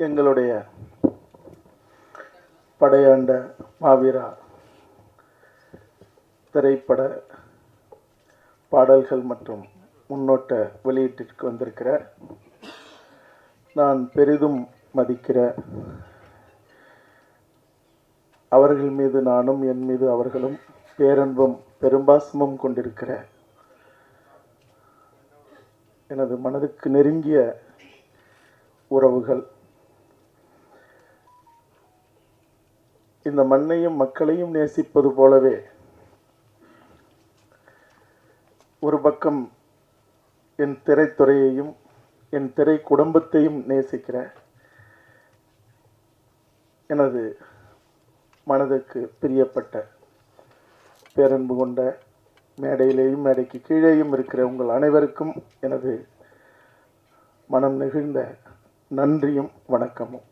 எங்களுடைய படையாண்ட மாவீரா திரைப்பட பாடல்கள் மற்றும் முன்னோட்ட வெளியீட்டிற்கு வந்திருக்கிற நான் பெரிதும் மதிக்கிற அவர்கள் மீது நானும் என் மீது அவர்களும் பேரன்பும் பெரும்பாசமும் கொண்டிருக்கிற எனது மனதுக்கு நெருங்கிய உறவுகள், இந்த மண்ணையும் மக்களையும் நேசிப்பது போலவே ஒரு பக்கம் என் திரைத்துறையையும் என் திரை குடும்பத்தையும் நேசிக்கிற எனது மனதுக்கு பிரியப்பட்ட பேரன்பு கொண்ட மேடையிலேயும் மேடைக்கு கீழேயும் இருக்கிற உங்கள் அனைவருக்கும் எனது மனம் நெகிழ்ந்த நன்றியும் வணக்கமும்.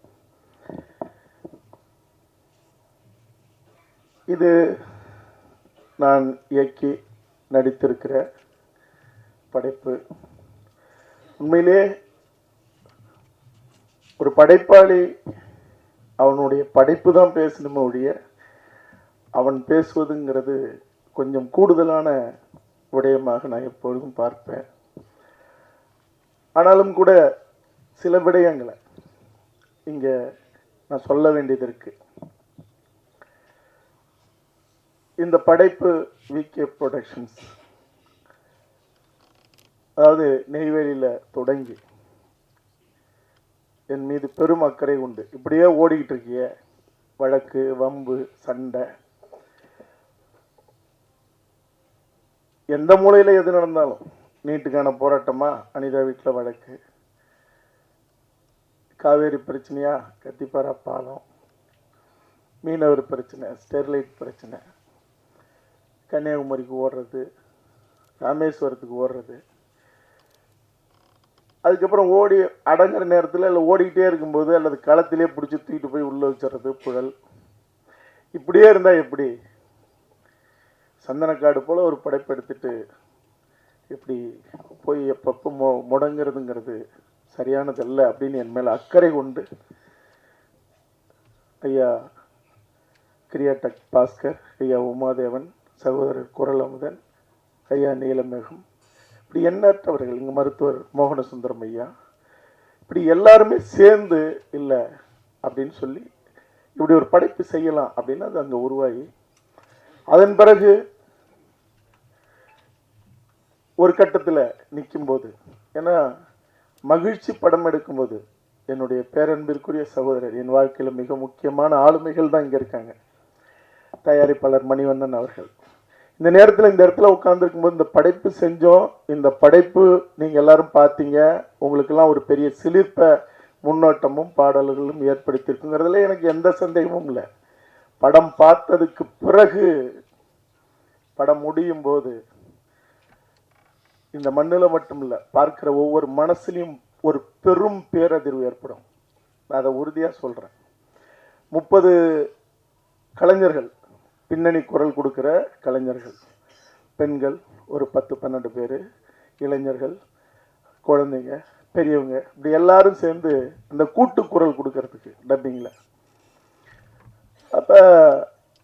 இது நான் இயக்கி நடித்திருக்கிற படைப்பு. உண்மையிலே ஒரு படைப்பாளி அவனுடைய படைப்பு தான் பேசணுமே ஒழிய அவன் பேசுவதுங்கிறது கொஞ்சம் கூடுதலான விடயமாக நான் எப்பொழுதும் பார்ப்பேன். ஆனாலும் கூட சில விடயங்களை இங்கே நான் சொல்ல வேண்டியது இருக்கு. இந்த படைப்பு விகே ப்ரொடக்ஷன்ஸ், அதாவது நெய்வேலியில் தொடங்கி என் மீது பெரும் அக்கறை உண்டு. இப்படியே ஓடிக்கிட்டு இருக்கிய வழக்கு, வம்பு, சண்டை, எந்த மூலையில் எது நடந்தாலும், நீட்டுக்கான போராட்டமா, அனிதா வீட்டில் வழக்கு, காவேரி பிரச்சனையா, கத்திப்பாரா பாலம், மீனவர் பிரச்சனை, ஸ்டெர்லைட் பிரச்சனை, கன்னியாகுமரிக்கு ஓடுறது, ராமேஸ்வரத்துக்கு ஓடுறது, அதுக்கப்புறம் ஓடி அடங்குற நேரத்தில் இல்லை ஓடிக்கிட்டே இருக்கும்போது அல்லது களத்திலே பிடிச்சி தூக்கிட்டு போய் உள்ளே வச்சுறது, புழல். இப்படியே இருந்தால் எப்படி? சந்தனக்காடு போல் ஒரு படைப்பு எடுத்துட்டு இப்படி போய் எப்பப்போ முடங்கிறதுங்கிறது சரியானதல்ல அப்படின்னு என் மேலே அக்கறை கொண்டு ஐயா கிரியாடெக் பாஸ்கர், ஐயா உமாதேவன், சகோதரர் குரல் அமுதன், ஐயா நீலமேகம், இப்படி எண்ணற்றவர்கள், இங்கே மருத்துவர் மோகனசுந்தரம் ஐயா, இப்படி எல்லாருமே சேர்ந்து இல்லை அப்படின்னு சொல்லி இப்படி ஒரு படைப்பு செய்யலாம் அப்படின்னு அது அங்கே உருவாகி, அதன் பிறகு ஒரு கட்டத்தில் நிற்கும்போது, ஏன்னா மகிழ்ச்சி படம் எடுக்கும்போது என்னுடைய பேரன்பிற்குரிய சகோதரர், என் வாழ்க்கையில் மிக முக்கியமான ஆளுமைகள் தான் இங்கே இருக்காங்க. தயாரிப்பாளர் மணிவண்ணன் அவர்கள் இந்த நேரத்தில் இந்த இடத்துல உட்கார்ந்துருக்கும் போது இந்த படைப்பு செஞ்சோம். இந்த படைப்பு நீங்கள் எல்லாரும் பார்த்தீங்க, உங்களுக்கெல்லாம் ஒரு பெரிய சிலிர்ப்ப முன்னோட்டமும் பாடல்களும் ஏற்படுத்தியிருக்குங்கிறதுல எனக்கு எந்த சந்தேகமும் இல்லை. படம் பார்த்ததுக்கு பிறகு படம் முடியும் போது இந்த மண்ணில் மட்டும் இல்லை, பார்க்கிற ஒவ்வொரு மனசுலையும் ஒரு பெரும் பேரதிர்வு ஏற்படும். நான் அதை உறுதியாக சொல்கிறேன். 30 கலைஞர்கள், பின்னணி குரல் கொடுக்குற கலைஞர்கள், பெண்கள் ஒரு 10-12 பேர், இளைஞர்கள், குழந்தைங்க, பெரியவங்க, இப்படி எல்லாரும் சேர்ந்து இந்த கூட்டு குரல் கொடுக்கறதுக்கு டப்பிங்கில். அப்போ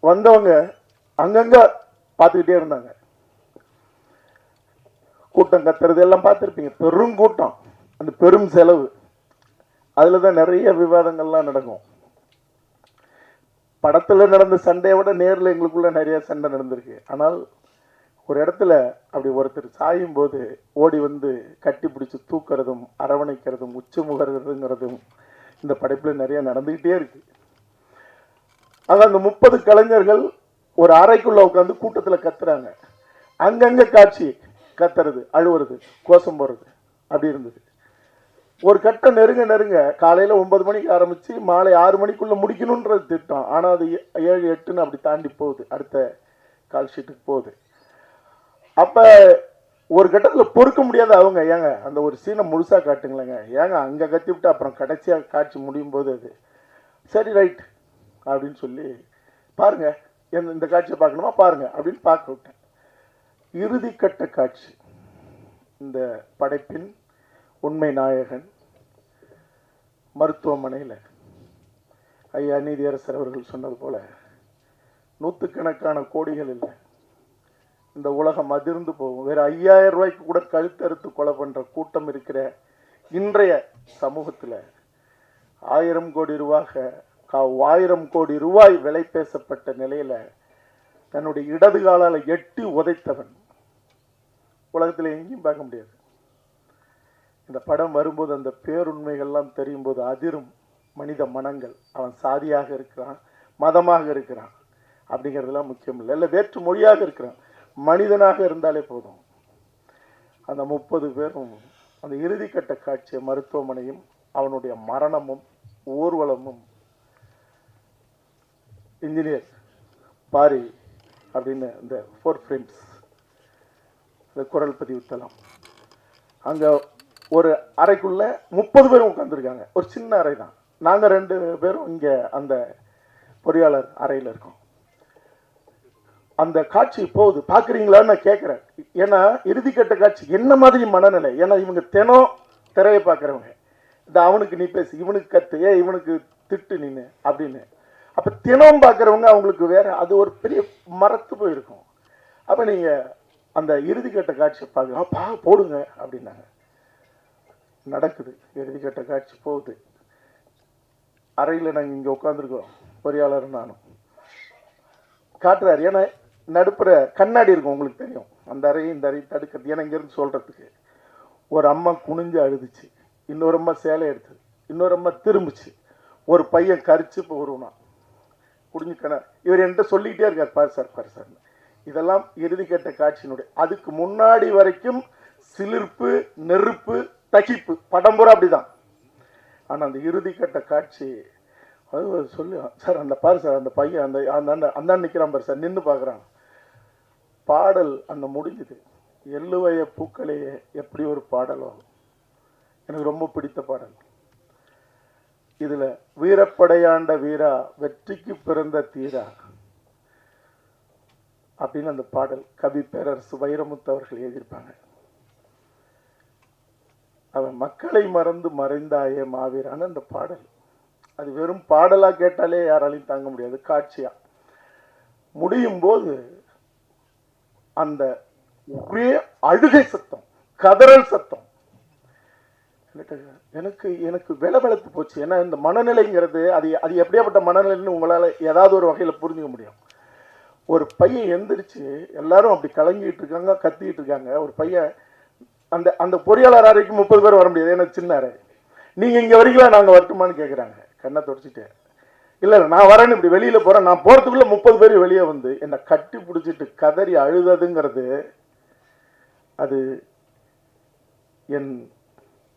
வந்தவங்க அங்கங்கே பார்த்துக்கிட்டே இருந்தாங்க. கூட்டம் கத்துறது எல்லாம் பார்த்துருப்பீங்க, பெரும் கூட்டம், அந்த பெரும் செலவு, அதில் தான் நிறைய விவாதங்கள்லாம் நடக்கும். படத்தில் நடந்த சண்டையை விட நேரில் எங்களுக்குள்ள நிறைய சண்டை நடந்திருக்கு. ஆனால் ஒரு இடத்துல அப்படி ஒருத்தர் சாயும் போது ஓடி வந்து கட்டி பிடிச்சி தூக்கிறதும் அரவணைக்கிறதும் உச்சி முகர்கிறதுங்கிறதும் இந்த படைப்பில் நிறைய நடந்துக்கிட்டே இருக்கு. ஆனால் அந்த 30 கலைஞர்கள் ஒரு அறைக்குள்ள உட்காந்து கூட்டத்தில் கத்துறாங்க. அங்கங்கே காட்சி, கத்துறது, அழுவுறது, கோஷம் போடுறது, அப்படி இருந்தது. ஒரு கட்டம் நெருங்க காலையில் 9 மணிக்கு ஆரம்பித்து மாலை 6 மணிக்குள்ளே முடிக்கணுன்றது திட்டம். ஆனால் அது 7-8ன்னு அப்படி தாண்டி போகுது, அடுத்த கால் ஷீட்டுக்கு போகுது. அப்போ ஒரு கட்டத்தில் பொறுக்க முடியாத அவங்க, ஏங்க அந்த ஒரு சீனை முழுசாக காட்டுங்களேங்க, ஏங்க அங்கே கத்தி விட்டு அப்புறம் கடைசியாக காட்சி முடியும் போது அது சரி ரைட் அப்படின்னு சொல்லி பாருங்க, இந்த காட்சியை பார்க்கணுமா பாருங்க அப்படின்னு பார்க்க விட்டேன். இறுதி கட்ட காட்சி, இந்த படைப்பின் உண்மை நாயகன் மருத்துவமனையில் ஐயா நீதியரசர் அவர்கள் சொன்னது போல நூற்றுக்கணக்கான கோடிகள் இல்லை, இந்த உலகம் அதிர்ந்து போகும். வேற 5000 ரூபாய்க்கு கூட கழுத்தறுத்து கொலை பண்ற கூட்டம் இருக்கிற இன்றைய சமூகத்தில் 1000 கோடி ரூபாய் விலை பேசப்பட்ட நிலையில தன்னுடைய இடது காலால் எட்டி உதைத்தவன் உலகத்தில் எங்கேயும் பார்க்க முடியாது. இந்த படம் வரும்போது அந்த பேருண்மைகள்லாம் தெரியும் போது அதிரும் மனித மனங்கள். அவன் சாதியாக இருக்கிறான், மதமாக இருக்கிறான் அப்படிங்கிறதுலாம் முக்கியம் இல்லை, இல்லை வேற்று மொழியாக இருக்கிறான், மனிதனாக இருந்தாலே போதும். அந்த 30 பேரும் அந்த இறுதிக்கட்ட காட்சியை மருத்துவமனையும் அவனுடைய மரணமும் ஊர்வலமும் இன்ஜினியர் பாரி அப்படின்னு இந்த 4 ஃப்ரெண்ட்ஸ் இந்த குரல் பதிவு தளம், அங்கே ஒரு அறைக்குள்ள 30 பேரும் உட்காந்துருக்காங்க. ஒரு சின்ன அறை தான். நாங்கள் 2 பேரும் இங்கே அந்த பொறியாளர் அறையில் இருக்கோம். அந்த காட்சி போகுது, பார்க்குறீங்களான்னு நான் கேட்குறேன். ஏன்னா இறுதிக்கட்ட காட்சி என்ன மாதிரி மனநிலை, ஏன்னா இவங்க தினம் திரையை பார்க்குறவங்க, இந்த அவனுக்கு நீ பேசு, இவனுக்கு கத்து, இவனுக்கு திட்டு நின்று அப்படின்னு. அப்போ தினம் பார்க்குறவங்க அவங்களுக்கு வேற அது ஒரு பெரிய மறத்து போயிருக்கும். அப்போ நீங்கள் அந்த இறுதிக்கட்ட காட்சியை பார்க்க போடுங்க அப்படின்னாங்க. நடக்குது, இறுதிக்கட்ட காட்சி போகுது. அறையில் நாங்கள் இங்கே உட்காந்துருக்கோம், பொறியாளர் நானும். காட்டுறாரு, ஏன்னா நடுப்புற கண்ணாடி இருக்கும், உங்களுக்கு தெரியும் அந்த அறையை இந்த அறையை தடுக்கிறது. ஏன்னா இங்கேருந்து சொல்கிறதுக்கு ஒரு அம்மா குனிஞ்சு அழுதுச்சு, இன்னொரு அம்மா சேலை எடுத்தது, இன்னொரு அம்மா திரும்பிச்சு, ஒரு பையன் கரிச்சு இப்போ வருவான் குடிஞ்சுக்கண. இவர் என்கிட்ட சொல்லிக்கிட்டே இருக்கார், பாரு சார். இதெல்லாம் இறுதிக்கட்ட காட்சியினுடைய அதுக்கு முன்னாடி வரைக்கும் சிலிர்ப்பு, நெருப்பு, தகிப்பு, படம்புற அப்படிதான். ஆனால் அந்த இறுதிக்கட்ட காட்சி அது சொல்லு சார், அந்த பாரு சார், அந்த பையன் அந்த அந்த நிற்கிறான் பாரு சார், நின்று பார்க்குறான். பாடல் அந்த முடிஞ்சுது. எள்ளுவய பூக்களையே எப்படி ஒரு பாடலோ, எனக்கு ரொம்ப பிடித்த பாடல். இதில் வீரப்படையாண்ட வீரா, வெற்றிக்கு பிறந்த தீரா அப்படின்னு அந்த பாடல் கவி பேரரசு வைரமுத்து அவர்கள் எழுதியிருப்பாங்க. அவன் மக்களை மறந்து மறைந்தாயே மாவீரான அந்த பாடல். அது வெறும் பாடலா கேட்டாலே யாராலையும் தாங்க முடியாது, காட்சியா முடியும் போது அந்த ஒரே அழுகை சத்தம், கதறல் சத்தம் எனக்கு எனக்கு வெளவெளத்து போச்சு. ஏன்னா இந்த மனநிலைங்கிறது அது அது எப்படியாப்பட்ட மனநிலைன்னு உங்களால் ஏதாவது ஒரு வகையில் புரிஞ்சுக்க முடியும். ஒரு பையன் எந்திரிச்சு, எல்லாரும் அப்படி கலங்கிட்டு இருக்காங்க, கத்திக்கிட்டு இருக்காங்க. ஒரு பையன் அந்த அந்த பொறியாளர் அறைக்கு 30 பேர் வர முடியாது, ஏன்னா சின்ன அறை. நீங்கள் இங்கே வரீங்களா, நாங்கள் வரட்டுமான்னு கேட்குறாங்க. கண்ணை தொடச்சிட்டேன், இல்லை நான் வரேன்னு இப்படி வெளியில் போகிறேன். நான் போகிறதுக்குள்ளே 30 பேர் வெளியே வந்து என்னை கட்டி பிடிச்சிட்டு கதறி அழுததுங்கிறது அது என்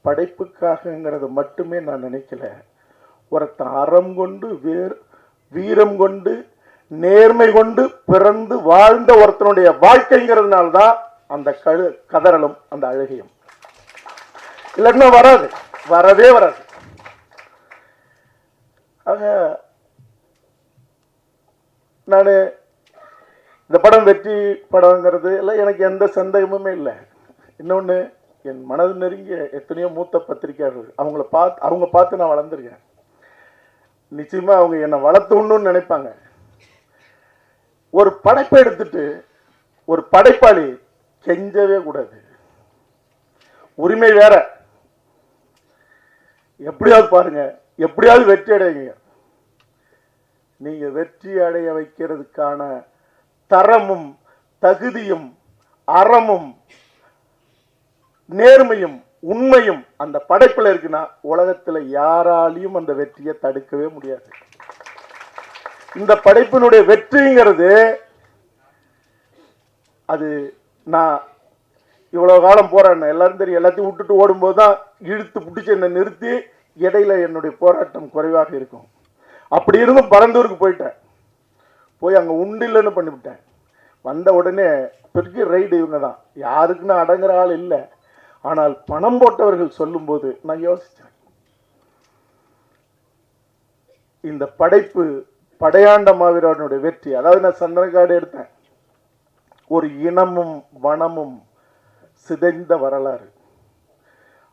படைப்புக்காகங்கிறது மட்டுமே நான் நினைக்கல. ஒருத்தன் அறம் கொண்டு வீரம் கொண்டு நேர்மை கொண்டு பிறந்து வாழ்ந்த ஒருத்தனுடைய வாழ்க்கைங்கிறதுனால தான் அந்த கதறலும் அந்த அழுகையும். இல்லைன்னா வராது, வரவே வராது. ஆக நான் இந்த படம் வெற்றி படங்கிறது எல்லாம் எனக்கு எந்த சந்தேகமுமே இல்லை. இன்னொன்று, என் மனது நெருங்கிய எத்தனையோ மூத்த பத்திரிகையாளர்கள் அவங்க பார்த்து நான் வளர்ந்துருக்கேன். நிச்சயமா அவங்க என்னை வளர்த்துணுன்னு நினைப்பாங்க. ஒரு படைப்பை எடுத்துட்டு ஒரு படைப்பாளி கெஞ்சவே கூடாது. உரிமை வேற, எப்படியாவது பாருங்க, எப்படியாவது வெற்றி அடையுங்க. நீங்க வெற்றி அடைய வைக்கிறதுக்கான தரமும் தகுதியும் அறமும் நேர்மையும் உண்மையும் அந்த படைப்புல இருக்குன்னா உலகத்தில் யாராலையும் அந்த வெற்றியை தடுக்கவே முடியாது. இந்த படைப்பினுடைய வெற்றிங்கிறது அது நான் இவ்வளவு காலம் போராடினேன், எல்லாரும் தெரியும். எல்லாத்தையும் விட்டுட்டு ஓடும்போது தான் இழுத்து பிடிச்சி என்னை நிறுத்தி இடையில என்னுடைய போராட்டம் குறைவாக இருக்கும். அப்படி இருந்தும் பரந்தூருக்கு போயிட்டேன். போய் அங்கே உண்டில்லைன்னு பண்ணிவிட்டேன். வந்த உடனே பெரிய ரைடு இவங்க தான், யாருக்குன்னு அடங்குற ஆள் இல்லை. ஆனால் பணம் போட்டவர்கள் சொல்லும்போது நான் யோசித்தேன், இந்த படைப்பு படையாண்ட மாவீரனுடைய வெற்றி. அதாவது நான் சந்திரகாடு எடுத்தேன், ஒரு இனமும் வனமும் சிதைந்த வரலாறு.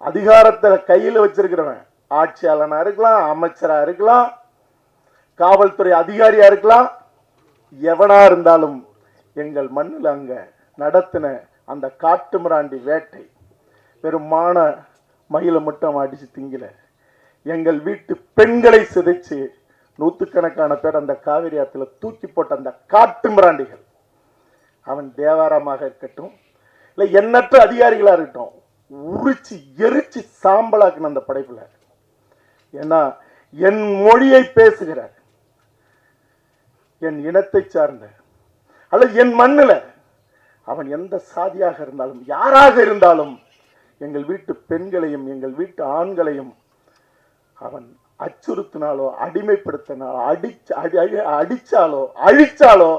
அதிகாரத்தை கையில் வச்சிருக்கிறவன் ஆட்சியாளனா இருக்கலாம், அமைச்சரா இருக்கலாம், காவல்துறை அதிகாரியா இருக்கலாம், எவனா இருந்தாலும் எங்கள் மண்ணில் அங்க நடத்தின அந்த காட்டு மிராண்டி வேட்டை வெறும் மான மயில மட்டும் அடிச்சு திங்கல, எங்கள் வீட்டு பெண்களை சிதைச்சு நூற்றுக்கணக்கான பேர் அந்த காவிரி ஆற்றுல தூக்கி போட்ட அந்த காட்டு மிராண்டிகள், அவன் தேவாரமாக இருக்கட்டும் இல்லை எண்ணற்ற அதிகாரிகளா இருக்கட்டும், உரிச்சு எரிச்சு சாம்பலாக்குன அந்த படைப்புல. ஏன்னா என் மொழியை பேசுகிற, என் இனத்தை சார்ந்த அல்லது என் மண்ணில் அவன் எந்த சாதியாக இருந்தாலும் யாராக இருந்தாலும் எங்கள் வீட்டு பெண்களையும் எங்கள் வீட்டு ஆண்களையும் அவன் அச்சுறுத்தினாலோ அடிமைப்படுத்தினாலோ அடிச்சாலோ அழிச்சாலோ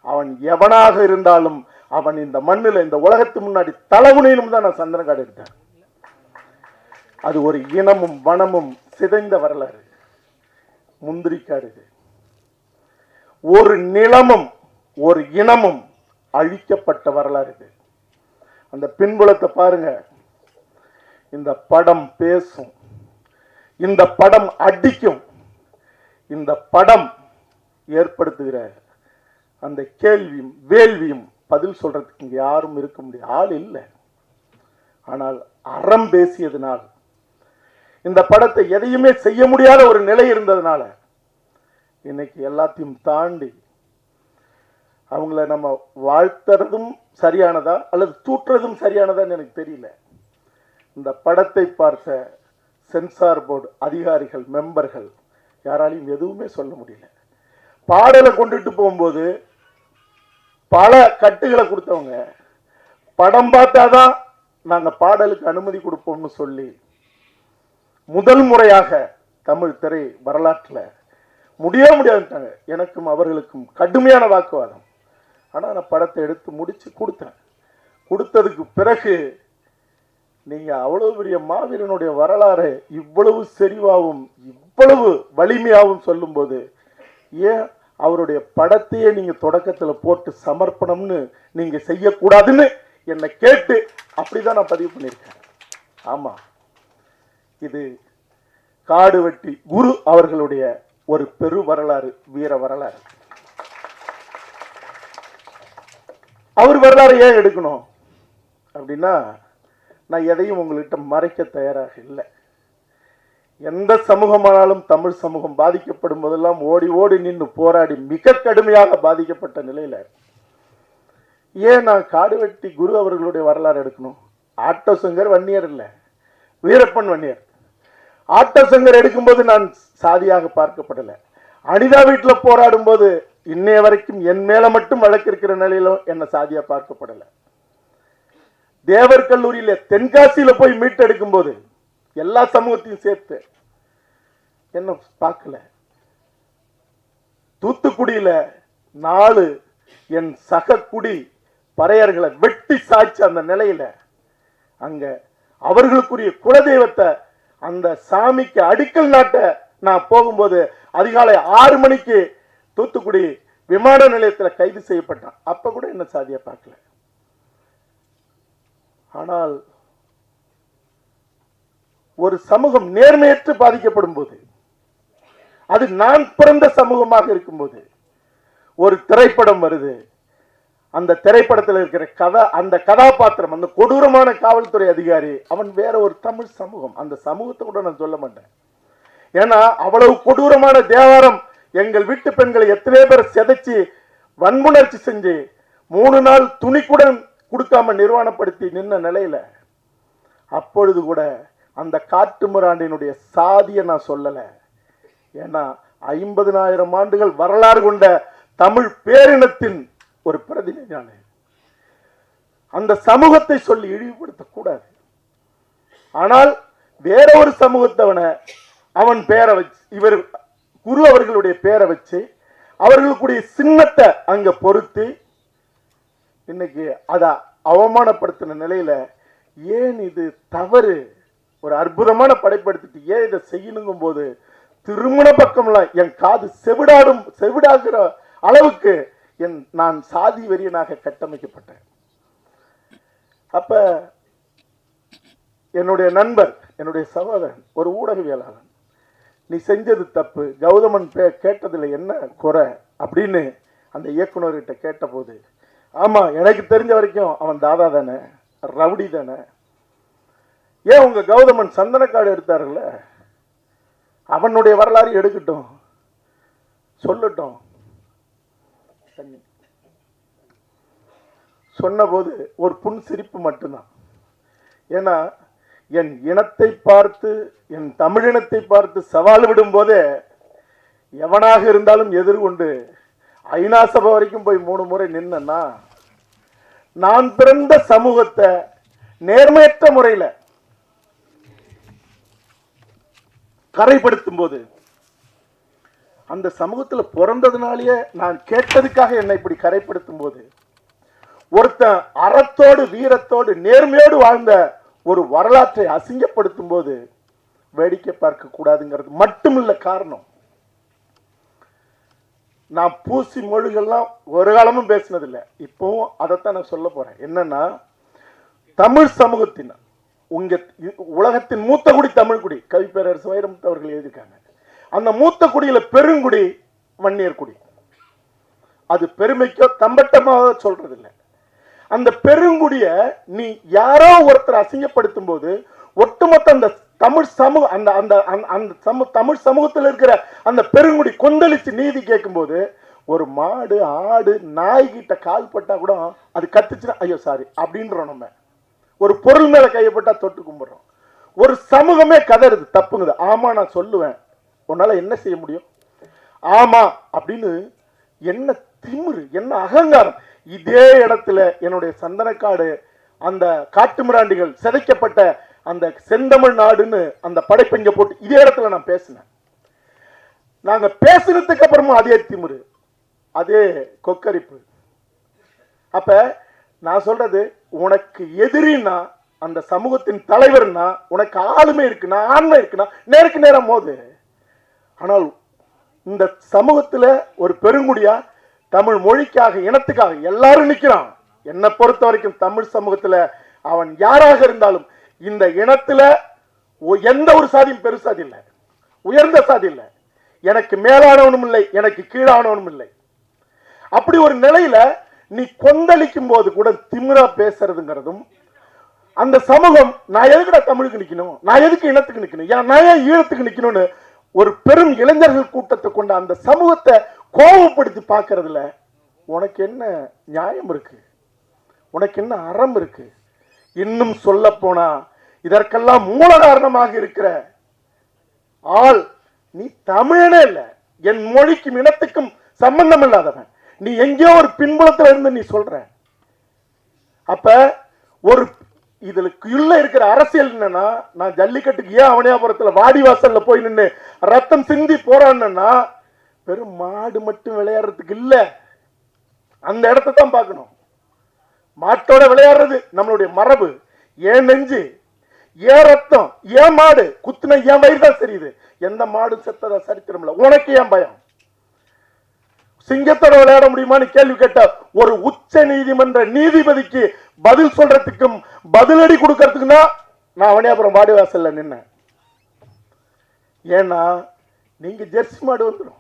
அவன் எவனாக இருந்தாலும் அவன் இந்த மண்ணில் இந்த உலகத்து முன்னாடி தலைமுனையிலும் தான் நான் சந்தனக்காடு எடுத்தேன். அது ஒரு இனமும் வனமும் சிதைந்த வரலாறு. முந்திரிக்காடு ஒரு நிலமும் ஒரு இனமும் அழிக்கப்பட்ட வரலாறு இது. அந்த பின்புலத்தை பாருங்க. இந்த படம் பேசும், இந்த படம் அடிக்கும், இந்த படம் ஏற்படுத்துகிற அந்த கேள்வியும் வேள்வியும் பதில் சொல்றதுக்கு இங்க யாரும் இருக்க முடியாது, ஆள் இல்லை. ஆனால் அறம் பேசியதுனால், இந்த படத்தை எதையுமே செய்ய முடியாத ஒரு நிலை இருந்ததுனால இன்னைக்கு எல்லாத்தையும் தாண்டி அவங்கள நம்ம வாழ்த்துறதும் சரியானதா அல்லது தூற்றுறதும் சரியானதான்னு எனக்கு தெரியல. இந்த படத்தை பார்த்த சென்சார் போர்டு அதிகாரிகள் மெம்பர்கள் யாராலையும் எதுவுமே சொல்ல முடியல. பாடலை கொண்டுட்டு போகும்போது பல கட்டுகளை கொடுத்தவங்க படம் பார்த்தாதான் நாங்க பாடலுக்கு அனுமதி கொடுப்போம்னு சொல்லி முதல் முறையாக தமிழ் திரை வரலாற்றில் முடியாதுட்டாங்க. எனக்கும் அவர்களுக்கும் கடுமையான வாக்குவாதம். ஆனால் நான் படத்தை எடுத்து முடிச்சு கொடுத்தேன். கொடுத்ததுக்கு பிறகு நீங்க அவ்வளவு பெரிய மாவீரனுடைய வரலாறு இவ்வளவு செறிவாகவும் இவ்வளவு வலிமையாகவும் சொல்லும்போது ஏன் அவருடைய படத்தையே நீங்க தொடக்கத்தில் போட்டு சமர்ப்பணம்னு நீங்க செய்யக்கூடாதுன்னு என்னை கேட்டு அப்படிதான் நான் பதிவு பண்ணியிருக்கேன். ஆமா, இது காடு வெட்டி குரு அவர்களுடைய ஒரு பெரு வரலாறு, வீர வரலாறு. அவர் வரலாறு ஏன் எடுக்கணும் அப்படின்னா, நான் எதையும் உங்கள்கிட்ட மறைக்க தயாராக இல்லை. எந்த சமூகமானாலும் தமிழ் சமூகம் பாதிக்கப்படும் போதெல்லாம் ஓடி ஓடி நின்று போராடி மிக கடுமையாக பாதிக்கப்பட்ட நிலையில ஏன் நான் காடு வெட்டி குரு அவர்களுடைய வரலாறு எடுக்கணும்? ஆட்டோ சங்கர் வன்னியர் இல்லை, வீரப்பன் வன்னியர். ஆட்டோ சங்கர் எடுக்கும்போது நான் சாதியாக பார்க்கப்படலை. அனிதா வீட்டில் போராடும் போது இன்னைய வரைக்கும் என் மேல மட்டும் வழக்கு இருக்கிற நிலையிலும் என்ன சாதியா பார்க்கப்படலை. தேவர் கல்லூரியில தென்காசியில போய் மீட்டெடுக்கும் போது எல்லா சமூகத்தையும் சேர்த்து என்ன பார்க்கல. தூத்துக்குடியில 4 என் சக குடி பறையர்களை வெட்டி சாய்ச்ச அந்த நிலையில அங்க அவர்களுக்குரிய குலதெய்வத்தை அந்த சாமிக்கு அடிக்கல் நாட்ட நான் போகும்போது அதிகாலை 6 மணிக்கு தூத்துக்குடி விமான நிலையத்தில் கைது செய்யப்பட்டான். அப்ப கூட என்ன சாதியா பார்க்கல. ஆனால் ஒரு சமூகம் நேர்மையற்று பாதிக்கப்படும் போது, அது நான் பிறந்த சமூகமாக இருக்கும்போது ஒரு திரைப்படம் வருது, அந்த திரைப்படத்தில் இருக்கிற அந்த கதாபாத்திரம், அந்த கொடூரமான காவல்துறை அதிகாரி, அவன் வேற ஒரு தமிழ் சமூகம். அந்த சமூகத்தை கூட நான் சொல்ல மாட்டேன். ஏன்னா அவ்வளவு கொடூரமான தேவாரம் எங்கள் வீட்டு பெண்களை எத்தனை பேர் சிதைச்சு வன்புணர்ச்சி செஞ்சு 3 நாள் துணி கூட கொடுக்காம நிர்வாணப்படுத்தி நின்ன நிலையில அப்பொழுது கூட அந்த காட்டு மிராண்டினுடைய சாதியை நான் சொல்லல. ஏன்னா 50,000 ஆண்டுகள் வரலாறு கொண்ட தமிழ் பேரினத்தின் ஒரு பிரதிநிதி. அந்த சமூகத்தை சொல்லி இழிவுபடுத்தக்கூடாது. ஆனால் வேற ஒரு சமூகத்தவனை அவன் பேரை வச்சு, இவர் குரு அவர்களுடைய பேரை வச்சு அவர்களுக்குடைய சின்னத்தை அங்க பொறுத்து இன்னைக்கு அதை அவமானப்படுத்தின நிலையில ஏன் இது தவறு, ஒரு அற்புதமான படைப்படுத்திட்டு ஏன் இதை செய்யணுங்கும் போது திருமண பக்கம்லாம் என் காது செவிடாகிற அளவுக்கு நான் சாதி வெறியனாக கட்டமைக்கப்பட்டேன். அப்ப என்னுடைய நண்பர் என்னுடைய சகோதரன், ஒரு ஊடகவியலாளன், நீ செஞ்சது தப்பு, கௌதமன் கேட்டதில் என்ன குறை அப்படின்னு அந்த இயக்குனர்கிட்ட கேட்டபோது, ஆமாம் எனக்கு தெரிஞ்ச வரைக்கும் அவன் தாதா தானே, ரவுடி தானே, ஏன் உங்க கௌதமன் சந்தனக்காடு எடுத்தாருல்ல, அவனுடைய வரலாறு எடுக்கட்டும், சொல்லட்டும். சொன்னபோது ஒரு புன் சிரிப்பு மட்டும்தான். ஏன்னா என் இனத்தை பார்த்து, என் தமிழினத்தை பார்த்து சவால் விடும் போதே எவனாக இருந்தாலும் எதிர்கொண்டு ஐநா சபை வரைக்கும் போய் 3 முறை நின்னா, நான் பிறந்த சமூகத்தை நேர்மையற்ற முறையில் கரைப்படுத்தும் போது, அந்த சமூகத்தில் பிறந்ததுனாலேயே நான் கேட்டதுக்காக என்னை இப்படி கரைப்படுத்தும் போது, ஒருத்தன் அறத்தோடு வீரத்தோடு நேர்மையோடு வாழ்ந்த ஒரு வரலாற்றை அசிங்கப்படுத்தும் போது வேடிக்கை பார்க்க கூடாதுங்கிறது மட்டுமில்ல காரணம். நான் பூசி மொழிகள்லாம் ஒரு காலமும் பேசினதில்லை, இப்பவும் அதைத்தான் நான் சொல்ல போறேன். என்னன்னா, தமிழ் சமூகத்தின் உங்க உலகத்தின் மூத்த குடி தமிழ் குடி, கவிப்பேரரசு வைரமுத்து அவர்கள் எழுதியிருக்காங்க. அந்த மூத்த குடியில பெருங்குடி வன்னியர் குடி. அது பெருமைக்கோ தம்பட்டமாக சொல்றதில்லை. அந்த பெருங்குடிய நீ யாரோ ஒருத்தர் அசிங்கப்படுத்தும் போது ஒட்டுமொத்த அந்த தமிழ் சமூகம் அந்த அந்த அந்த தமிழ் சமூகத்தில் இருக்கிற அந்த பெருங்குடி கொந்தளிச்சு நீதி கேட்கும் போது, ஒரு மாடு ஆடு நாய்கிட்ட கால் பட்டா கூட அது கத்துச்சுன்னா ஐயோ சாரி அப்படின்றோம். நம்ம ஒரு பொருள் மேல கையப்பட்டா தொட்டு கும்பிடுறோம். ஒரு சமூகமே கதறுது, தப்புங்குது. ஆமா நான் சொல்லுவேன், உன்னால என்ன செய்ய முடியும், ஆமா அப்படின்னு என்ன திமிரு, என்ன அகங்காரம். இதே இடத்துல என்னுடைய சந்தனக்காடு, அந்த காட்டுமிராண்டிகள் சிதைக்கப்பட்ட அந்த செந்தமிழ் நாடுன்னு அந்த படைப்பெஞ்ச போட்டு இதே இடத்துல நான் பேசினேன். நாங்க பேசினதுக்கு அப்புறமும் அதே திமிரு, அதே கொக்கரிப்பு. அப்ப நான் சொல்றது, உனக்கு எதிரின்னா அந்த சமூகத்தின் தலைவர்னா, உனக்கு ஆளுமை இருக்குன்னா, ஆண்மை இருக்குன்னா நேருக்கு நேரம் மோது. ஆனால் இந்த சமூகத்துல ஒரு பெருங்குடியா தமிழ் மொழிக்காக, இனத்துக்காக எல்லாரும் நிற்கிறான். என்னை பொறுத்த வரைக்கும் தமிழ் சமூகத்துல அவன் யாராக இருந்தாலும், இந்த இனத்துல எந்த ஒரு சாதியும் பெருசாதி இல்லை, உயர்ந்த சாதி இல்லை, எனக்கு மேலானவனும் இல்லை, எனக்கு கீழானவனும் இல்லை. அப்படி ஒரு நிலையில நீ கொந்தளிக்கும் போது கூட திமிரா பேசுறதுங்கிறதும், அந்த சமூகம் நான் எதுக்குடா தமிழுக்கு நிக்கணும், நான் எதுக்கு இனத்துக்கு நிக்கணும், நான் ஏன் ஈழத்துக்கு நிக்கணும்னு ஒரு பெரும் இளைஞர்கள் கூட்டத்தை கொண்ட அந்த சமூகத்தை கோபப்படுத்தி பார்க்கறதுல உனக்கு என்ன நியாயம் இருக்கு, உனக்கு என்ன அறம் இருக்கு? இன்னும் சொல்ல போனா இதற்கெல்லாம் மூல காரணமாக இருக்கிற ஆள் நீ தமிழனே இல்ல, என் மொழிக்கும் இனத்துக்கும் சம்பந்தம் இல்லாதவன். நீ எங்கேயோ ஒரு பின்புலத்துல இருந்து நீ சொல்ற. அப்ப ஒரு இதுல இருக்கிற அரசியல் என்னன்னா, நான் ஜல்லிக்கட்டுக்கு ஏன் அவனியாபுரத்துல வாடிவாசல்ல போய் நின்று ரத்தம் சிந்தி போறான்னா, வெறும் மாடு மட்டும் விளையாடுறதுக்கு இல்ல, அந்த இடத்தை தான் பார்க்கணும். மாட்டோட விளையாடுறது நம்மளுடைய மரபு. ஏன் நெஞ்சு, ஏன் ரத்தம், ஏன் மாடு குத்துன ஏன் வயிறு தான் தெரியுது. எந்த மாடு செத்ததா சரித்திரம் இல்ல. உனக்கு ஏன் பயம்? சிங்கத்தோட விளையாட முடியுமான்னு கேள்வி கேட்ட ஒரு உச்ச நீதிமன்ற நீதிபதிக்கு பதில் சொல்றதுக்கும் பதிலடி கொடுக்கறதுக்குன்னா நான் அவனியாபுரம் வாடிவாசல்ல நின்ன. ஏன்னா நீங்க ஜெர்சி மாடு வந்துடும்.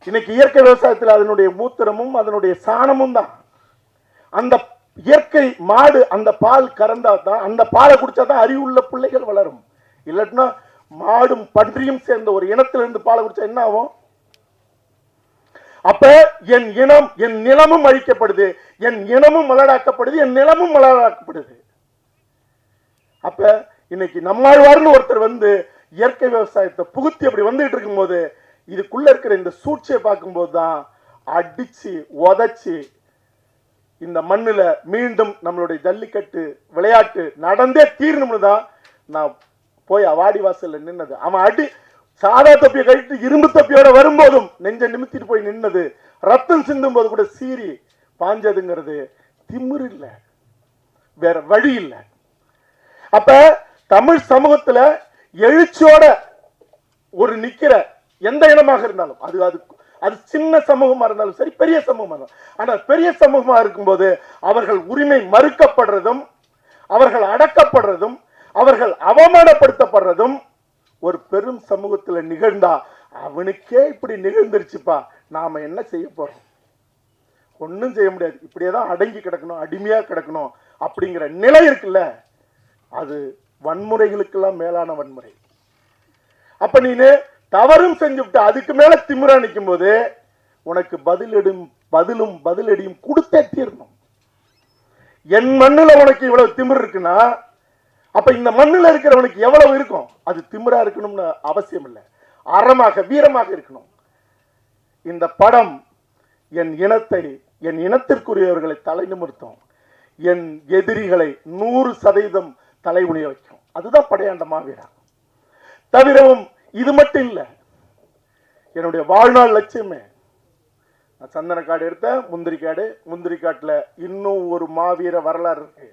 இன்னைக்கு இயற்கை விவசாயத்தில் அதனுடைய மூத்திரமும் அதனுடைய சாணமும் தான். அந்த இயற்கை மாடு அந்த பால் கறந்தா தான், அந்த பாலை குடிச்சா தான் அறிவுள்ள பிள்ளைகள் வளரும். இல்லாட்டினா மாடும் பன்றியும் சேர்ந்த ஒரு இனத்திலிருந்து பாலை குடிச்சா என்ன ஆகும்? அப்ப என் இனம், என் நிலமும் அழிக்கப்படுது, என் இனமும் மலராக்கப்படுது, என் நிலமும் மலராக்கப்படுது. அப்ப இன்னைக்கு நம்மாழ்வார்னு ஒருத்தர் வந்து இயற்கை விவசாயத்தை புகுத்தி அப்படி வந்துட்டு இருக்கும் போது, இதுக்குள்ள இருக்கிற இந்த சூழ்ச்சியை பார்க்கும்போது தான் அடிச்சு உதச்சி இந்த மண்ணுல மீண்டும் நம்மளுடைய ஜல்லிக்கட்டு விளையாட்டு நடந்தே தீரணும்னு தான் நான் போய் அவாடி வாசல்ல நின்னது. அவன் அடி சாதா தொப்பியை கழித்து இரும்பு தொப்பியோட வரும்போதும் நெஞ்ச நிமித்திட்டு போய் நின்னது, ரத்தம் சிந்தும் போது கூட சீறி பாஞ்சதுங்கிறது திமிரு இல்லை, வேற வழி இல்லை. அப்ப தமிழ் சமூகத்துல எழுச்சியோட ஒரு நிக்கிற எந்த இனமாக இருந்தாலும், அது அது அது சின்ன சமூகமா இருந்தாலும் சரி, பெரிய சமூகமா இருந்தாலும், ஆனால் பெரிய சமூகமா இருக்கும்போது அவர்கள் உரிமை மறுக்கப்படுறதும், அவர்கள் அடக்கப்படுறதும், அவர்கள் அவமானப்படுத்தப்படுறதும் ஒரு பெரும் சமூகத்தில் நிகழ்ந்தா அவனுக்கே இப்படி நிகழ்ந்துருச்சுப்பா, நாம என்ன செய்ய போறோம்? ஒன்றும் செய்ய முடியாது. இப்படியேதான் அடங்கி கிடக்கணும், அடிமையா கிடக்கணும் அப்படிங்கிற நிலை இருக்குல்ல, அது வன்முறைகளுக்கெல்லாம் மேலான வன்முறை. அப்ப நீனு தவறும் செஞ்சுவிட்டு அதுக்கு மேல திமிரா நிற்கும் போது உனக்கு பதிலடியும் கொடுத்தே தீரணும். என் மண்ணுல உனக்கு இவ்வளவு திமிர் இருக்குன்னா அப்ப இந்த மண்ணுல இருக்கிறவனுக்கு எவ்வளவு இருக்கும்? அது திமிரா இருக்கணும்னு அவசியம் இல்லை, அறமாக வீரமாக இருக்கணும். இந்த படம் என் இனத்தை, என் இனத்திற்குரியவர்களை தலை நிமிர்த்தும், என் எதிரிகளை 100% தலைகுனிய வைக்கும். அதுதான் படையாண்ட மாவீரா. தவிரவும் இது மட்டும் இல்லை, என்னுடைய வாழ்நாள் லட்சியமே. நான் சந்தனக்காடு எடுத்த முந்திரிக்காடு, முந்திரிக்காட்டுல இன்னும் ஒரு மாவீர வரலாறு இருக்கு.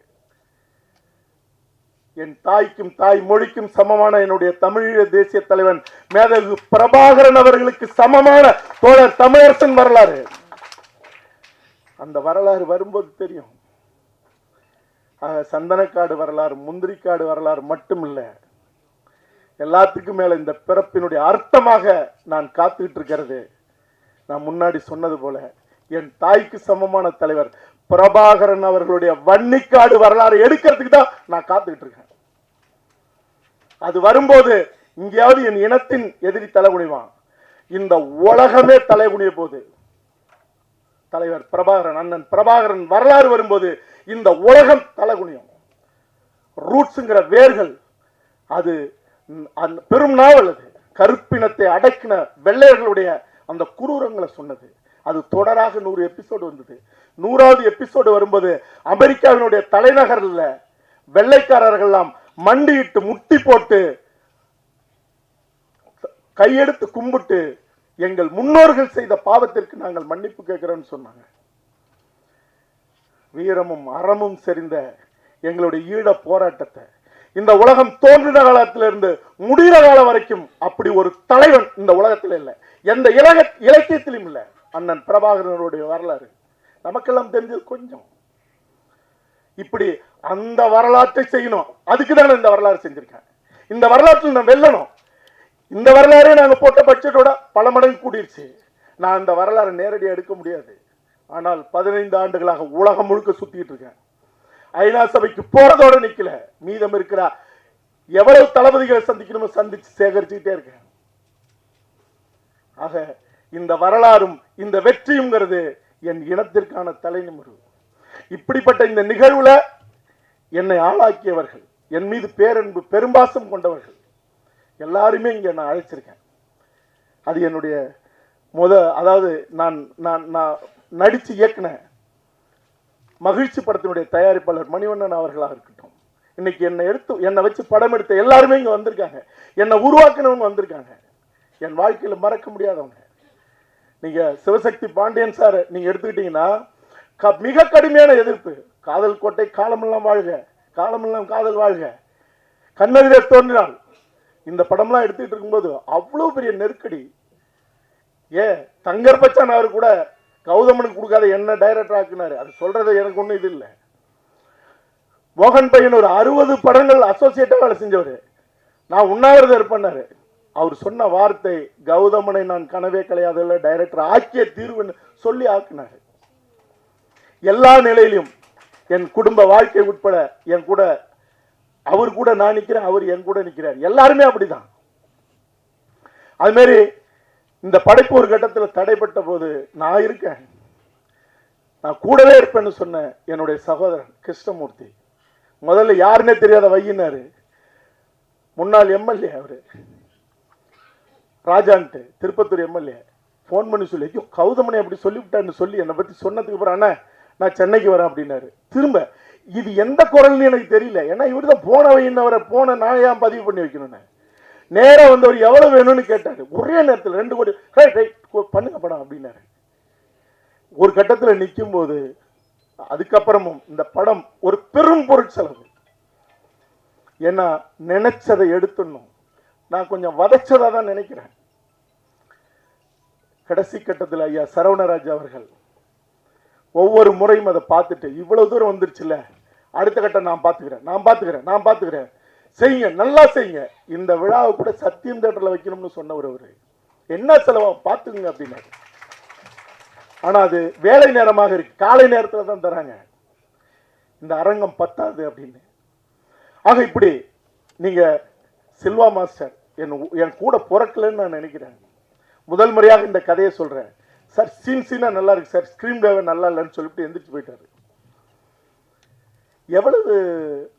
என் தாய்க்கும் தாய் மொழிக்கும் சமமான என்னுடைய தமிழீழ தேசிய தலைவன் மேதகு பிரபாகரன் அவர்களுக்கு சமமான தோழர் தமிழரசன் வரலாறு. அந்த வரலாறு வரும்போது தெரியும். சந்தனக்காடு வரலாறு, முந்திரிக்காடு வரலாறு மட்டும் இல்லை, எல்லாத்துக்கும் மேல இந்த பிறப்பினுடைய அர்த்தமாக நான் காத்துக்கிட்டு இருக்கிறது. நான் முன்னாடி சொன்னது போல என் தாய்க்கு சமமான தலைவர் பிரபாகரன் அவர்களுடைய வன்னிக்காடு வரலாறு எடுக்கிறதுக்கு தான் நான் காத்துக்கிட்டு இருக்கேன். அது வரும்போது இங்கேயாவது என் இனத்தின் எதிரி தலைகுனிவான், இந்த உலகமே தலைகுனிய போது. தலைவர் பிரபாகரன், அண்ணன் பிரபாகரன் வரலாறு வரும்போது இந்த உலகம் தலைகுனியும். ரூட்ஸ்ங்கிற வேர்கள், அது பெரும் நாவல். அது கருப்பினத்தை அடக்கின வெள்ளையர்களுடைய அந்த குரூரங்களை சொன்னது. அது தொடராக 100 எபிசோடு வந்தது. 100வது எபிசோடு வரும்போது அமெரிக்காவினுடைய தலைநகரில் வெள்ளைக்காரர்கள்லாம் மண்டியிட்டு முட்டி போட்டு கையெடுத்து கும்பிட்டு எங்கள் முன்னோர்கள் செய்த பாவத்திற்கு நாங்கள் மன்னிப்பு கேட்கிறோம்னு சொன்னாங்க. வீரமும் அறமும் செறிந்த எங்களுடைய ஈழ போராட்டத்தை இந்த உலகம் தோன்றின காலத்திலிருந்து முடிகிற காலம் வரைக்கும் அப்படி ஒரு தலைவன் இந்த உலகத்தில் இல்லை, எந்த இலக்கியத்திலும் இல்லை. அண்ணன் பிரபாகரனுடைய வரலாறு நமக்கெல்லாம் தெரிஞ்சது கொஞ்சம். இப்படி அந்த வரலாற்றை செய்யணும், அதுக்கு தான் இந்த வரலாறு செஞ்சிருக்கேன். இந்த வரலாற்றில் நான் வெல்லணும். இந்த வரலாறே நாங்கள் போட்ட பட்ஜெட்டோட பல மடங்கு கூடிருச்சு. நான் இந்த வரலாறு நேரடியாக எடுக்க முடியாது. ஆனால் 15 ஆண்டுகளாக உலகம் முழுக்க சுத்திட்டு இருக்கேன். ஐநா சபைக்கு போறதோட நிக்கல, மீதம் இருக்கிற எவ்வளவு தளபதிகளை சந்திக்கணுமோ சந்திச்சு சேகரிச்சுக்கிட்டே இருக்கேன். ஆக இந்த வரலாறும் இந்த வெற்றியுங்கிறது என் இனத்திற்கான தலைநிமிர்வு. இப்படிப்பட்ட இந்த நிகழ்வுல என்னை ஆளாக்கியவர்கள், என் மீது பேரன்பு பெரும்பாசம் கொண்டவர்கள் எல்லாருமே இங்க நான் அழைச்சிருக்கேன். அது என்னுடைய அதாவது நான் நான் நான் நடிச்சு இயக்குன மகிழ்ச்சி படத்தினுடைய தயாரிப்பாளர் மணிவண்ணன் அவர்களாக இருக்கட்டும், இன்னைக்கு என்னை வச்சு படம் எடுத்த எல்லாருமே இங்க வந்திருக்காங்க. என்னை உருவாக்கினவங்க வந்திருக்காங்க. என் வாழ்க்கையில மறக்க முடியாதவங்க. நீங்க சிவசக்தி பாண்டியன் சார் நீங்க எடுத்துக்கிட்டீங்கன்னா மிக கடுமையான எதிர்ப்பு. காதல் கோட்டை காலமெல்லாம் வாழ்க, காலமெல்லாம் காதல் வாழ்க, கண்ணெதிரே தோன்றினாள், இந்த படம்லாம் எடுத்துக்கிட்டு இருக்கும்போது அவ்வளவு பெரிய நெருக்கடி. தங்கர் பச்சான் அவர் கூட கௌதமனுக்கு கொடுக்காத என்ன டைரக்டர் ஆக்குனாரு. அது சொல்றது எனக்கு ஒன்றும் இது இல்லை. மோகன் பையன் ஒரு 60 படங்கள் அசோசியேட்டா வேலை செஞ்சவர். நான் உண்ணாவிரதம் இருப்பேன்னாரு. அவர் சொன்ன வார்த்தை, கௌதமனை நான் கனவே கிடையாதுல்ல டைரக்டர் ஆக்கிய தீர்வுன்னு சொல்லி ஆக்குனாரு. எல்லா நிலையிலும் என் குடும்ப வாழ்க்கை உட்பட என் கூட, அவர் கூட நான் நிற்கிறேன், அவர் என் கூட நிற்கிறார். எல்லாருமே அப்படிதான். அது மாதிரி இந்த படைப்பு ஒரு கட்டத்தில் தடைப்பட்ட போது நான் இருக்கேன், நான் கூடவே இருப்பேன்னு சொன்ன என்னுடைய சகோதரன் கிருஷ்ணமூர்த்தி, முதல்ல யாருன்னே தெரியாத வையினாரு, முன்னாள் எம்எல்ஏ அவரு ராஜான்ட்டு, திருப்பத்தூர் எம்எல்ஏ, ஃபோன் பண்ணி சொல்லி ஐயோ கௌதமனை அப்படி சொல்லிவிட்டான்னு சொல்லி என்னை பற்றி சொன்னதுக்கு அப்புறம் அண்ணா நான் சென்னைக்கு வரேன் அப்படின்னாரு. திரும்ப இது எந்த குரல்னு எனக்கு தெரியல, ஏன்னா இவர் தான் போன வையினவரை போன நான் ஏன் பதிவு பண்ணி வைக்கணும்னு. நேராக வந்தவர் எவ்வளவு வேணும்னு கேட்டாரு. ஒரே நேரத்தில் 2 கோடி பண்ணுங்க படம் அப்படின்னாரு. ஒரு கட்டத்தில் நிற்கும் போது அதுக்கப்புறமும் இந்த படம் ஒரு பெரும் பொருட்செலவு. ஏன்னா நினைச்சதை எடுத்துடணும். நான் கொஞ்சம் வதச்சதா தான் நினைக்கிறேன். கடைசி கட்டத்தில் ஐயா சரவணராஜ் அவர்கள் ஒவ்வொரு முறையும் அதை பார்த்துட்டு இவ்வளவு தூரம் வந்துருச்சுல்ல, அடுத்த கட்டம் நான் பார்த்துக்கிறேன் செய்யுங்க, நல்லா செய்யுங்க. இந்த விழாவை கூட சத்தியம் தியேட்டர்ல வைக்கணும்னு சொன்னவர் அவரு. என்ன செலவா பார்த்துங்க அப்படின்னா, ஆனா அது வேலை நேரமாக இருக்கு, காலை நேரத்தில் தான் தராங்க. இந்த அரங்கம் பத்தாது அப்படின்னு. ஆக இப்படி நீங்க செல்வா மாஸ்டர் என் கூட பிறக்கலன்னு நான் நினைக்கிறேன். முதல் முறையாக இந்த கதையை சொல்றேன் சார். சீனா நல்லா இருக்கு சார், ஸ்கிரீன் டிரைவர் நல்லா இல்லைன்னு சொல்லிட்டு எந்திரிச்சு போயிட்டாரு. எவ்வளவு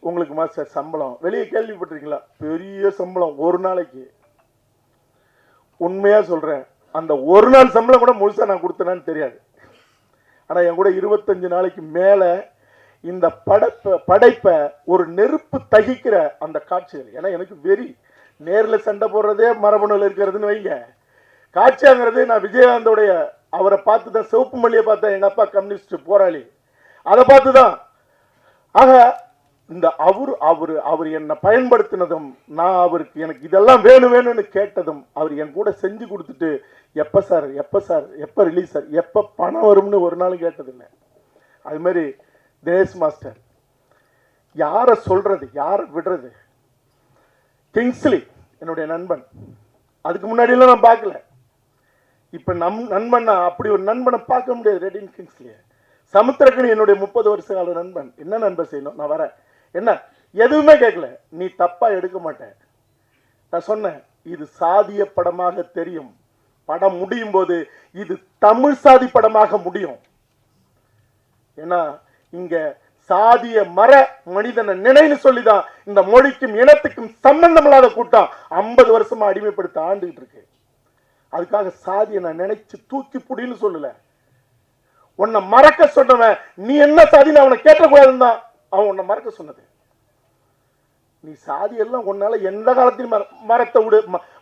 உங்களுக்கு மாஸ்டர் சம்பளம்? வெளியே கேள்விப்பட்டிருக்கீங்களா? பெரிய சம்பளம் ஒரு நாளைக்கு. உண்மையா சொல்றேன், அந்த ஒரு நாள் சம்பளம் கூட முழுசா நான் கொடுத்தேனான்னு தெரியாது. ஆனா என் கூட 25 நாளைக்கு மேல இந்த படைப்பை ஒரு நெருப்பு தகிக்கிற அந்த காட்சிகள். ஏன்னா எனக்கு வெறி, நேரில் சண்டை போடுறதே மரபணுவில் இருக்கிறதுன்னு வைங்க. காட்சியாங்கிறது நான் விஜயகாந்தோடைய அவரை பார்த்து தான், சிவப்பு மல்லியை பார்த்தேன், எங்க அப்பா கம்யூனிஸ்ட் போராளி, அதை பார்த்து தான். ஆக இந்த அவர் என்னை பயன்படுத்தினதும், நான் அவருக்கு எனக்கு இதெல்லாம் வேணும்னு கேட்டதும், அவர் என் கூட செஞ்சு கொடுத்துட்டு எப்போ சார் எப்போ ரிலீஸ் சார், எப்போ பணம் வரும்னு ஒரு நாளும் கேட்டதில்லை. அது மாதிரி தினேஷ் மாஸ்டர், யாரை சொல்றது யாரை விடுறது? கிங்ஸ்லி என்னுடைய நண்பன், அதுக்கு முன்னாடியெல்லாம் நான் பார்க்கல. இப்போ நண்பன், அப்படி ஒரு நண்பனை பார்க்க முடியாது. ரெடின் கிங்ஸ்லியே. சமுத்திரக்கணி என்னுடைய 30 வருஷ கால நண்பன். என்ன நண்பன் செய்யணும், நான் வரேன், என்ன எதுவுமே கேட்கல. நீ தப்பா எடுக்க மாட்டேன். நான் சொன்னேன், இது சாதிய படமாக தெரியும், படம் முடியும் போது இது தமிழ் சாதி படமாக முடியும். ஏன்னா இங்க சாதிய மர மனிதனை நினைன்னு சொல்லிதான் இந்த மொழிக்கும் இனத்துக்கும் சம்பந்தம் இல்லாத கூட்டம் 50 வருஷமா அடிமைப்படுத்த ஆண்டுகிட்டு இருக்கு. அதுக்காக சாதியை நான் நினைச்சு தூக்கி புடின்னு சொல்லல. உன்னை மறக்க சொன்னவன் நீ என்ன சாதின்னு அவனை கேட்கக்கூடாதுன்னு தான் அவன் உன்னை மறக்க சொன்னது. நீ சாதி எல்லாம் உன்னால எந்த காலத்திலும் மரத்தை விடு,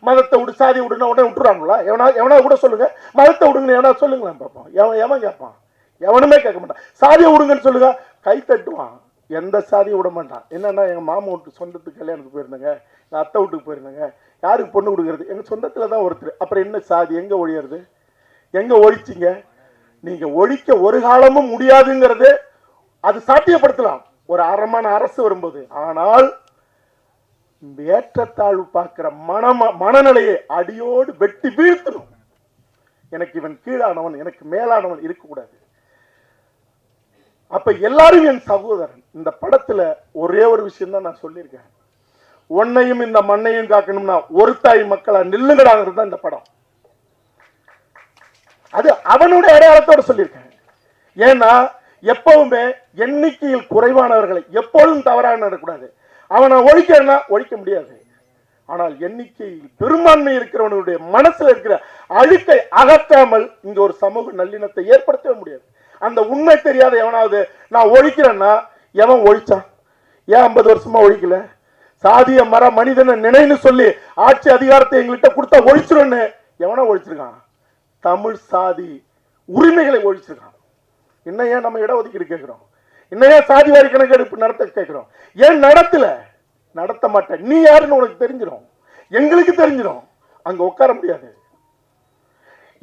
மதத்தை விடு, சாதி விடுன்னா உடனே விட்டுறாங்களா? எவனா கூட சொல்லுங்க, மதத்தை விடுங்கன்னு எவனா சொல்லுங்களேன் பார்ப்போம். எவன் கேட்பான்? எவனுமே கேட்க மாட்டான். சாதியை விடுங்கன்னு சொல்லுங்க, கை தட்டுவான். எந்த சாதியை விட மாட்டான். என்னன்னா, எங்கள் மாமா வீட்டு சொந்தத்துக்கு கல்யாணத்துக்கு போயிருந்தேங்க, எங்கள் அத்தை வீட்டுக்கு போயிருந்தேங்க, யாருக்கு பொண்ணு கொடுக்கறது? எங்கள் சொந்தத்தில் தான் ஒருத்தர். அப்புறம் என்ன சாதி எங்கே ஒழியறது? எங்கே ஒழிச்சிங்க? நீங்கள் ஒழிக்க ஒரு காலமும் முடியாதுங்கிறது அது சாத்தியப்படுத்தலாம் ஒரு அறமான அரசு வரும்போது. ஆனால் ஏற்றத்தாழ்வு பார்க்கிற மனநிலையை அடியோடு வெட்டி வீழ்த்தணும். எனக்கு இவன் கீழானவன், எனக்கு மேலானவன் இருக்கக்கூடாது. அப்ப எல்லாரும் என் சகோதரன். இந்த படத்துல ஒரே ஒரு விஷயம் தான் நான் சொல்லியிருக்கேன், உன்னையும் இந்த மண்ணையும் காக்கணும்னா ஒரு தாய் மக்களா நில்லுங்கடாங்கிறது தான் இந்த படம். அது அவனுடைய அடையாளத்தோடு சொல்லியிருக்கேன். ஏன்னா எப்பவுமே எண்ணிக்கையில் குறைவானவர்களை எப்பொழுதும் தவறாக நடக்கூடாது. அவனை ஒழிக்கிறனா ஒழிக்க முடியாது. ஆனால் எண்ணிக்கையில் பெரும்பான்மை இருக்கிறவனுடைய மனசுல இருக்கிற அழுக்கை அகற்றாமல் இங்க ஒரு சமூக நல்லிணத்தை ஏற்படுத்தவே முடியாது. அந்த உண்மை தெரியாத எவனாவது நான் ஒழிக்கிறேன்னா, எவன் ஒழிச்சான்? ஏன் 50 வருஷமா ஒழிக்கல? சாதிய மர மனிதனை நினைன்னு சொல்லி ஆட்சி அதிகாரத்தை எங்கள்கிட்ட கொடுத்தா ஒழிச்சிருன்னு எவனா ஒழிச்சிருக்கான்? தமிழ் சாதி உரிமைகளை ஒழிச்சிருக்கான். இன்னும் ஏன் நம்ம இடஒதுக்கீடு கேட்கிறோம்? இன்னும் ஏன் சாதி வாரி கணக்கெடுப்பு நடத்த கேட்கிறோம்? ஏன் நடத்தல? நடத்த மாட்டேன். நீ யாருன்னு உனக்கு தெரிஞ்சிடும், எங்களுக்கு தெரிஞ்சிடும். அங்க உட்கார முடியாது.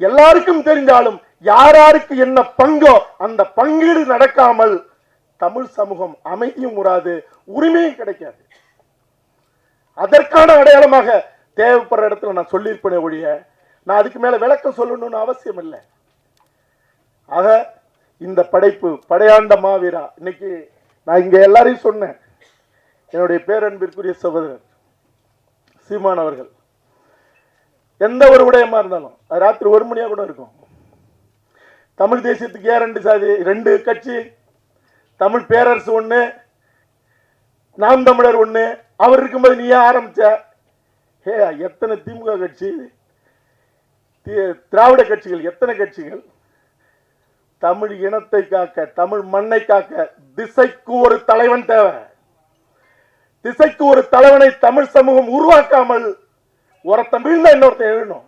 எல்லாருக்கும் தெரிஞ்சாலும் யாராருக்கு என்ன பங்கோ அந்த பங்கீடு நடக்காமல் தமிழ் சமூகம் அமைதியும் உறாது, உரிமையும் கிடைக்காது. அதற்கான அடையாளமாக தேவைப்படுற இடத்துல நான் சொல்லியிருப்பேனே ஒழிய நான் அதுக்கு மேல விளக்கம் சொல்லணும்னு அவசியம் இல்லை. ஆக இந்த படைப்பு படையாண்ட மாவீரா, இன்னைக்கு நான் இங்க எல்லாரையும் சொன்னேன். என்னுடைய பேரன்பிற்குரிய சகோதரர் சீமான் அவர்கள், எந்த ஒரு விடயமா இருந்தாலும் அது ராத்திரி 1 மணியா கூட இருக்கும். தமிழ் தேசியத்துக்கு ஏன் 2 சாதி, 2 கட்சி? தமிழ் பேரரசு ஒண்ணு, நாம் தமிழர் ஒண்ணு. அவர் இருக்கும்போது நீ ஏன் ஆரம்பிச்ச? எத்தனை திமுக கட்சி, திராவிட கட்சிகள், எத்தனை கட்சிகள்? தமிழ் இனத்தை காக்க, தமிழ் மண்ணை காக்க திசைக்கு ஒரு தலைவன் தேவை. திசைக்கு ஒரு தலைவனை தமிழ் சமூகம் உருவாக்காமல் ஒருத்தன் வீழ்ந்தா இன்னொருத்தன் எழுணும்.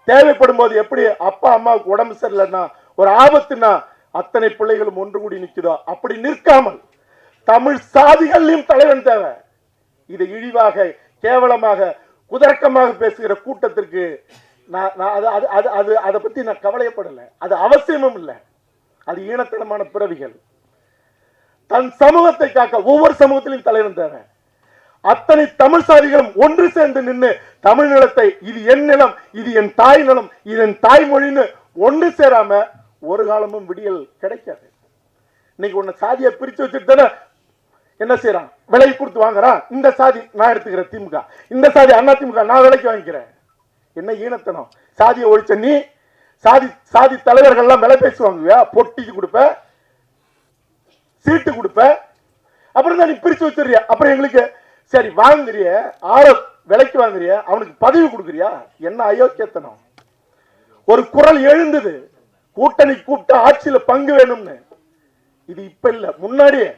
தேவைப்படும் போது எப்படி அப்பா அம்மாவுக்கு உடம்பு சரியில்லைன்னா, ஒரு ஆபத்துனா அத்தனை பிள்ளைகளும் ஒன்று கூடி நிற்குதோ அப்படி நிற்காமல் தமிழ் சாதிகளையும் தலைவன் தேவை. இதை இழிவாக, கேவலமாக, குதர்க்கமாக பேசுகிற கூட்டத்திற்கு அதை பத்தி நான் கவலைப்படலை. அது அவசியமும் இல்லை. அது ஈனத்தனமான பிறவிகள். தன் சமூகத்தை காக்க ஒவ்வொரு சமூகத்திலும் தலைவன் தேவை. அத்தனை தமிழ் சாதிகளும் ஒன்று சேர்ந்து நின்று தமிழ் நிலத்தை இது என் நிலம், இது என் தாய் நிலம், இது என் தாய்மொழின்னு ஒன்று சேராம ஒரு காலமும் விடியல் கிடைக்காது. இன்னைக்கு உன்னை சாதியை பிரிச்சு வச்சுட்டு தானே என்ன செய்யறான், விலைக்கு கொடுத்து வாங்குறான். இந்த சாதி நான் எடுத்துக்கிறேன் திமுக, இந்த சாதி அண்ணா திமுக நான் விலைக்கு வாங்கிக்கிறேன். என்ன ஈனத்தனம். சாதியை ஒழிச்ச நீ சாதி தலைவர்கள்லாம் விலை பேசுவாங்க, பொட்டிக்கு கொடுப்ப, சீட்டு கொடுப்ப, அப்புறம் தான் நீ பிரிச்சு வச்சிருக்கிய. அப்புறம் எங்களுக்கு சரி வாங்குறிய, ஆள விலைக்கு வாங்குறிய, அவனுக்கு பதவி கொடுக்குறியா? என்ன அயோக்கியத்தனம். ஒரு குரல் எழுந்தது, கூட்டணி கூப்பிட்டு ஆட்சியில பங்கு வேணும்னு. இது இப்ப இல்ல, முன்னாடியே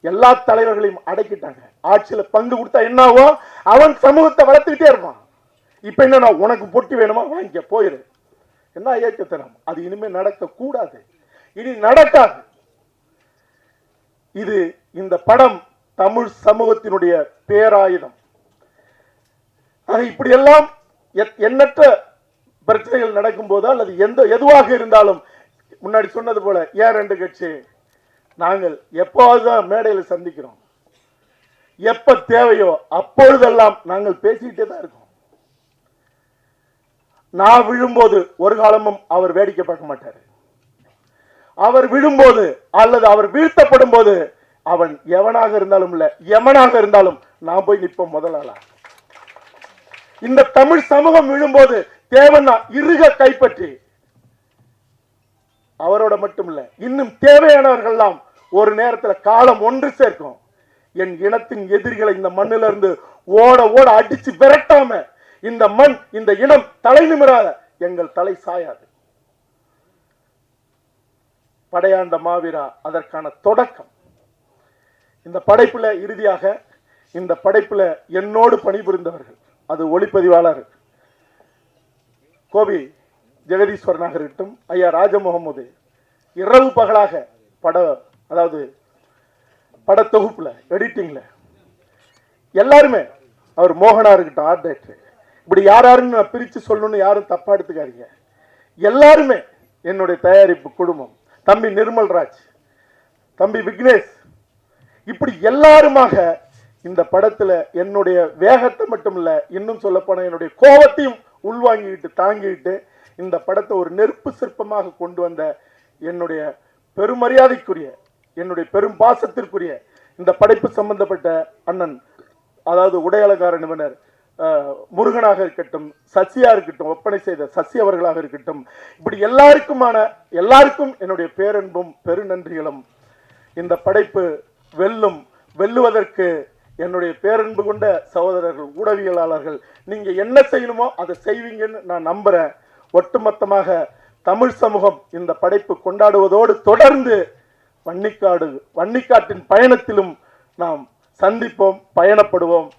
எல்லா தலைவர்களையும் அடக்கிட்டாங்க. ஆட்சியில பங்கு கொடுத்தா என்ன ஆகும், அவன் சமூகத்தை வளர்த்துக்கிட்டே இருப்பான். இப்ப என்ன, உனக்கு பொட்டி வேணுமா வாங்கிக்க போயிரு. என்ன அயோக்கியத்தனம். அது இனிமே நடக்க கூடாது, இனி நடக்காது. இது இந்த படம் தமிழ் சமூகத்தினுடைய பேராயுதம். இப்படி எல்லாம் எண்ணற்ற பிரச்சனைகள் நடக்கும் போது அல்லது எதுவாக இருந்தாலும் முன்னாடி சொன்னது போல ஏன் ரெண்டு கட்சி நாங்கள் எப்போதுதான் மேடையில் சந்திக்கிறோம். எப்ப தேவையோ அப்பொழுதெல்லாம் நாங்கள் பேசிக்கிட்டே தான் இருக்கோம். நான் விழும்போது ஒரு காலமும் அவர் வேடிக்கை பார்க்க மாட்டார். அவர் விழும்போது அல்லது அவர் வீழ்த்தப்படும் போது அவன் எவனாக இருந்தாலும் இல்ல எமனாக இருந்தாலும் நான் போய் நிற்போம் முதலாளா. இந்த தமிழ் சமூகம் விழும்போது தேவனா இறுக கைப்பற்றி அவரோட மட்டும் இல்ல இன்னும் தேவையானவர்கள்லாம் ஒரு நேரத்தில் காலம் ஒன்று சேர்க்கும். என் இனத்தின் எதிரிகளை இந்த மண்ணில இருந்து ஓட ஓட அடிச்சு விரட்டாம இந்த மண் இந்த இனம் தலை நிமிராத எங்கள் தலை சாயாது. படையாண்ட மாவீரா அதற்கான தொடக்கம். இந்த படைப்புல இறுதியாக இந்த படைப்புல என்னோடு பணிபுரிந்தவர்கள், அது ஒளிப்பதிவாளர் கோவி ஜெகதீஸ்வரனாக இருக்கட்டும், ஐயா ராஜமுகமது இரவு பகலாக பட தொகுப்புல எடிட்டிங்ல எல்லாருமே, அவர் மோகனா இருக்கட்டும் ஆர்ட் டைரக்டர், இப்படி யாருன்னு நான் பிரிச்சு சொல்லணும்னு யாரும் தப்பா எடுத்துக்காதீங்க. எல்லாருமே என்னுடைய தயாரிப்பு குழுமம், தம்பி நிர்மல்ராஜ், தம்பி விக்னேஷ், இப்படி எல்லாருமாக இந்த படத்துல என்னுடைய வேகத்தை மட்டும் இல்ல இன்னும் சொல்ல போன என்னுடைய கோபத்தையும் உள்வாங்கிட்டு தாங்கிட்டு இந்த படத்தை ஒரு நெருப்பு சிற்பமாக கொண்டு வந்த என்னுடைய பெருமரியாதைக்குரிய என்னுடைய பெரும் பாசத்திற்குரிய இந்த படைப்பு சம்பந்தப்பட்ட அண்ணன், அதாவது உடையலங்கார நிபுணர் முருகனாக இருக்கட்டும், சசியா இருக்கட்டும், ஒப்பனை செய்த சசி அவர்களாக இருக்கட்டும், இப்படி எல்லாருக்கும் என்னுடைய பேரன்பும் பெருநன்றிகளும். இந்த படைப்பு வெல்லுவதற்கு என்னுடைய பேரன்பு கொண்ட சகோதரர்கள் ஊடகவியலாளர்கள் நீங்க என்ன செய்யணுமோ அதை செய்வீங்கன்னு நான் நம்புறேன். ஒட்டுமொத்தமாக தமிழ் சமூகம் இந்த படைப்பு கொண்டாடுவதோடு தொடர்ந்து வன்னிக்காட்டின் பயணத்திலும் நாம் சந்திப்போம், பயணப்படுவோம்.